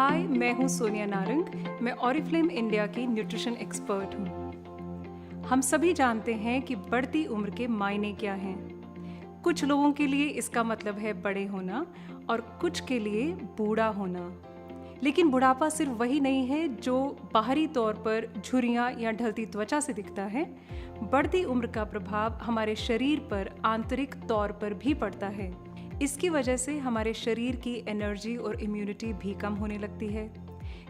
हाय, मैं हूँ सोनिया नारंग। मैं ऑरिफ्लेम इंडिया की न्यूट्रिशन एक्सपर्ट हूँ। हम सभी जानते हैं कि बढ़ती उम्र के मायने क्या हैं। कुछ लोगों के लिए इसका मतलब है बड़े होना और कुछ के लिए बूढ़ा होना। लेकिन बुढ़ापा सिर्फ वही नहीं है जो बाहरी तौर पर झुर्रियाँ या ढलती त्वचा से दिखता है। बढ़ती उम्र का प्रभाव हमारे शरीर पर आंतरिक तौर पर भी पड़ता है। इसकी वजह से हमारे शरीर की एनर्जी और इम्यूनिटी भी कम होने लगती है।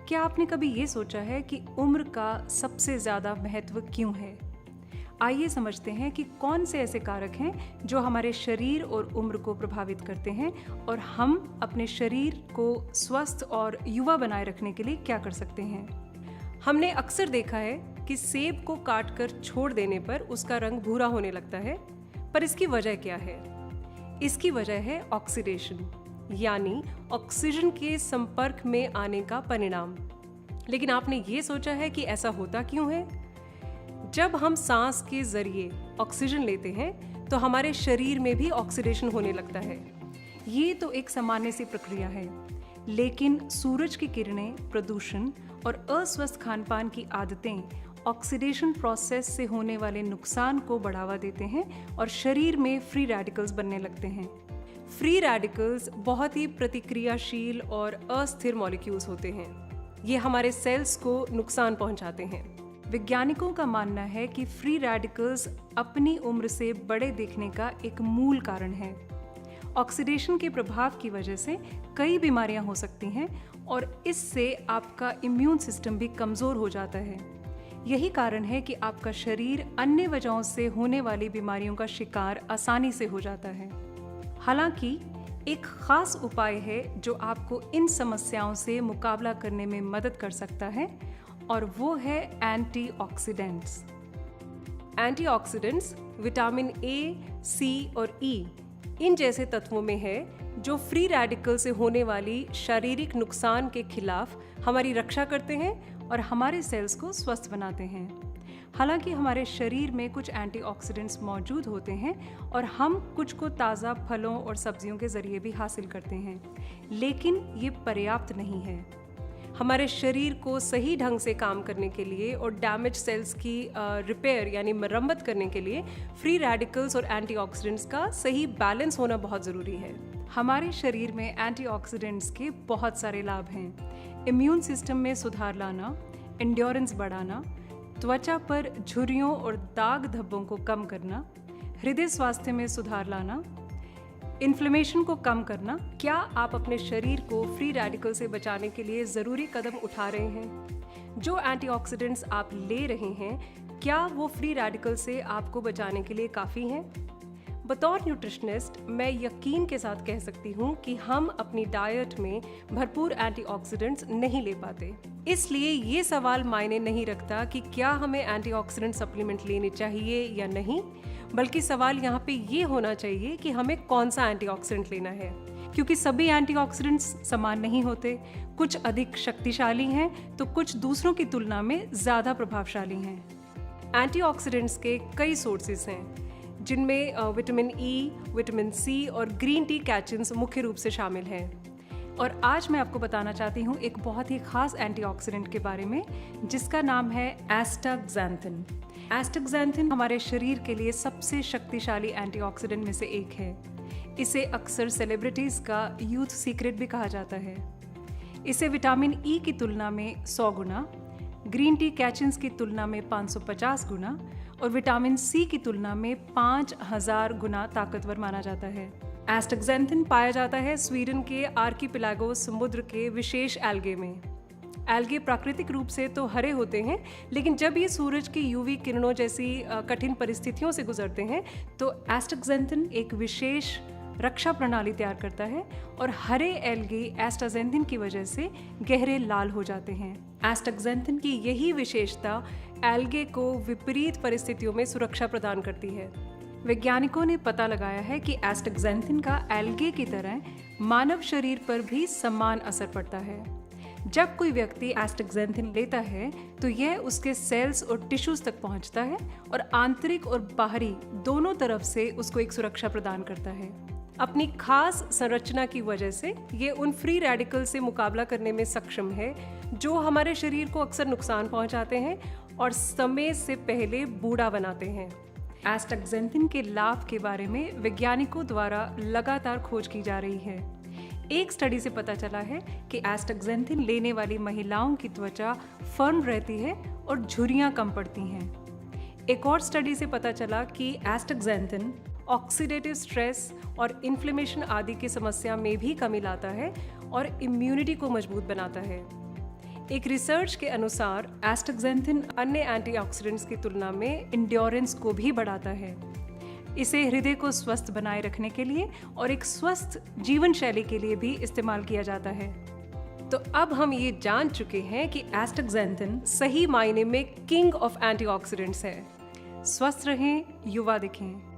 क्या आपने कभी ये सोचा है कि उम्र का सबसे ज़्यादा महत्व क्यों है? आइए समझते हैं कि कौन से ऐसे कारक हैं जो हमारे शरीर और उम्र को प्रभावित करते हैं और हम अपने शरीर को स्वस्थ और युवा बनाए रखने के लिए क्या कर सकते हैं। हमने अक्सर देखा है कि सेब को काटकर छोड़ देने पर उसका रंग भूरा होने लगता है, पर इसकी वजह क्या है? इसकी वजह है ऑक्सीडेशन, यानी ऑक्सीजन के संपर्क में आने का परिणाम। लेकिन आपने ये सोचा है कि ऐसा होता क्यों है? जब हम सांस के जरिए ऑक्सीजन लेते हैं तो हमारे शरीर में भी ऑक्सीडेशन होने लगता है। ये तो एक सामान्य सी प्रक्रिया है, लेकिन सूरज की किरणें, प्रदूषण और अस्वस्थ खानपान की आदतें ऑक्सीडेशन प्रोसेस से होने वाले नुकसान को बढ़ावा देते हैं और शरीर में फ्री रेडिकल्स बनने लगते हैं। फ्री रेडिकल्स बहुत ही प्रतिक्रियाशील और अस्थिर मॉलिक्यूल्स होते हैं। ये हमारे सेल्स को नुकसान पहुंचाते हैं। वैज्ञानिकों का मानना है कि फ्री रेडिकल्स अपनी उम्र से बड़े दिखने का एक मूल कारण है। ऑक्सीडेशन के प्रभाव की वजह से कई बीमारियां हो सकती हैं और इससे आपका इम्यून सिस्टम भी कमज़ोर हो जाता है। यही कारण है कि आपका शरीर अन्य वजहों से होने वाली बीमारियों का शिकार आसानी से हो जाता है। हालांकि एक खास उपाय है जो आपको इन समस्याओं से मुकाबला करने में मदद कर सकता है, और वो है एंटीऑक्सीडेंट्स। एंटीऑक्सीडेंट्स विटामिन ए, सी और ई इन जैसे तत्वों में है जो फ्री रेडिकल से होने वाली शारीरिक नुकसान के खिलाफ हमारी रक्षा करते हैं और हमारे सेल्स को स्वस्थ बनाते हैं। हालांकि हमारे शरीर में कुछ एंटीऑक्सीडेंट्स मौजूद होते हैं और हम कुछ को ताज़ा फलों और सब्जियों के जरिए भी हासिल करते हैं, लेकिन ये पर्याप्त नहीं है। हमारे शरीर को सही ढंग से काम करने के लिए और डैमेज सेल्स की रिपेयर यानी मरम्मत करने के लिए फ्री रेडिकल्स और एंटीऑक्सीडेंट्स का सही बैलेंस होना बहुत ज़रूरी है। हमारे शरीर में एंटीऑक्सीडेंट्स के बहुत सारे लाभ हैं। इम्यून सिस्टम में सुधार लाना, एंड्योरेंस बढ़ाना, त्वचा पर झुर्रियों और दाग धब्बों को कम करना, हृदय स्वास्थ्य में सुधार लाना, इन्फ्लेमेशन को कम करना। क्या आप अपने शरीर को फ्री रेडिकल से बचाने के लिए ज़रूरी कदम उठा रहे हैं? जो एंटीऑक्सीडेंट्स आप ले रहे हैं, क्या वो फ्री रेडिकल से आपको बचाने के लिए काफ़ी हैं? बतौर न्यूट्रिशनिस्ट मैं यकीन के साथ कह सकती हूँ कि हम अपनी डाइट में भरपूर एंटीऑक्सीडेंट्स नहीं ले पाते। इसलिए ये सवाल मायने नहीं रखता कि क्या हमें एंटीऑक्सीडेंट सप्लीमेंट लेने चाहिए या नहीं, बल्कि सवाल यहाँ पे ये होना चाहिए कि हमें कौन सा एंटीऑक्सीडेंट लेना है, क्योंकि सभी एंटीऑक्सीडेंट्स समान नहीं होते। कुछ अधिक शक्तिशाली हैं तो कुछ दूसरों की तुलना में ज़्यादा प्रभावशाली हैं। एंटीऑक्सीडेंट्स के कई सोर्सेज हैं, जिनमें विटामिन ई, विटामिन सी और ग्रीन टी कैचिन्स मुख्य रूप से शामिल हैं। और आज मैं आपको बताना चाहती हूँ एक बहुत ही खास एंटीऑक्सीडेंट के बारे में, जिसका नाम है एस्टाक्सैंथिन। एस्टाक्सैंथिन हमारे शरीर के लिए सबसे शक्तिशाली एंटीऑक्सीडेंट में से एक है। इसे अक्सर सेलिब्रिटीज़ का यूथ सीक्रेट भी कहा जाता है। इसे विटामिन ई की तुलना में 100 गुना, ग्रीन टी कैचिन्स की तुलना में 550 गुना और विटामिन सी की तुलना में 5000 गुना ताकतवर माना जाता है। एस्टाक्सैंथिन पाया जाता है स्वीडन के आर्किपेलागोस समुद्र के विशेष एल्गे में। एल्गे प्राकृतिक रूप से तो हरे होते हैं, लेकिन जब ये सूरज की यूवी किरणों जैसी कठिन परिस्थितियों से गुजरते हैं तो एस्टाक्सैंथिन एक विशेष रक्षा प्रणाली तैयार करता है और हरे एल्गे एस्टाक्सैंथिन की वजह से गहरे लाल हो जाते हैं। एस्टाक्सैंथिन की यही विशेषता एल्गे को विपरीत परिस्थितियों में सुरक्षा प्रदान करती है। वैज्ञानिकों ने पता लगाया है कि एस्टाक्सैंथिन का एल्गे की तरह मानव शरीर पर भी समान असर पड़ता है। जब कोई व्यक्ति एस्टाक्सैंथिन लेता है तो यह उसके सेल्स और टिश्यूज तक पहुंचता है और आंतरिक और बाहरी दोनों तरफ से उसको एक सुरक्षा प्रदान करता है। अपनी खास संरचना की वजह से ये उन फ्री रेडिकल से मुकाबला करने में सक्षम है जो हमारे शरीर को अक्सर नुकसान पहुंचाते हैं और समय से पहले बूढ़ा बनाते हैं। एस्टाक्सेंथिन के लाभ के बारे में वैज्ञानिकों द्वारा लगातार खोज की जा रही है। एक स्टडी से पता चला है कि एस्टाक्सेंथिन लेने वाली महिलाओं की त्वचा फर्म रहती है और झुर्रियां कम पड़ती हैं। एक और स्टडी से पता चला कि एस्टाक्सेंथिन ऑक्सीडेटिव स्ट्रेस और इन्फ्लेमेशन आदि की समस्या में भी कमी लाता है और इम्यूनिटी को मजबूत बनाता है। एक रिसर्च के अनुसार एस्टाक्सेंथिन अन्य एंटीऑक्सीडेंट्स की तुलना में इंड्योरेंस को भी बढ़ाता है। इसे हृदय को स्वस्थ बनाए रखने के लिए और एक स्वस्थ जीवन शैली के लिए भी इस्तेमाल किया जाता है। तो अब हम ये जान चुके हैं कि एस्टाक्सेंथिन सही मायने में किंग ऑफ एंटीऑक्सीडेंट्स है। स्वस्थ रहें, युवा दिखें।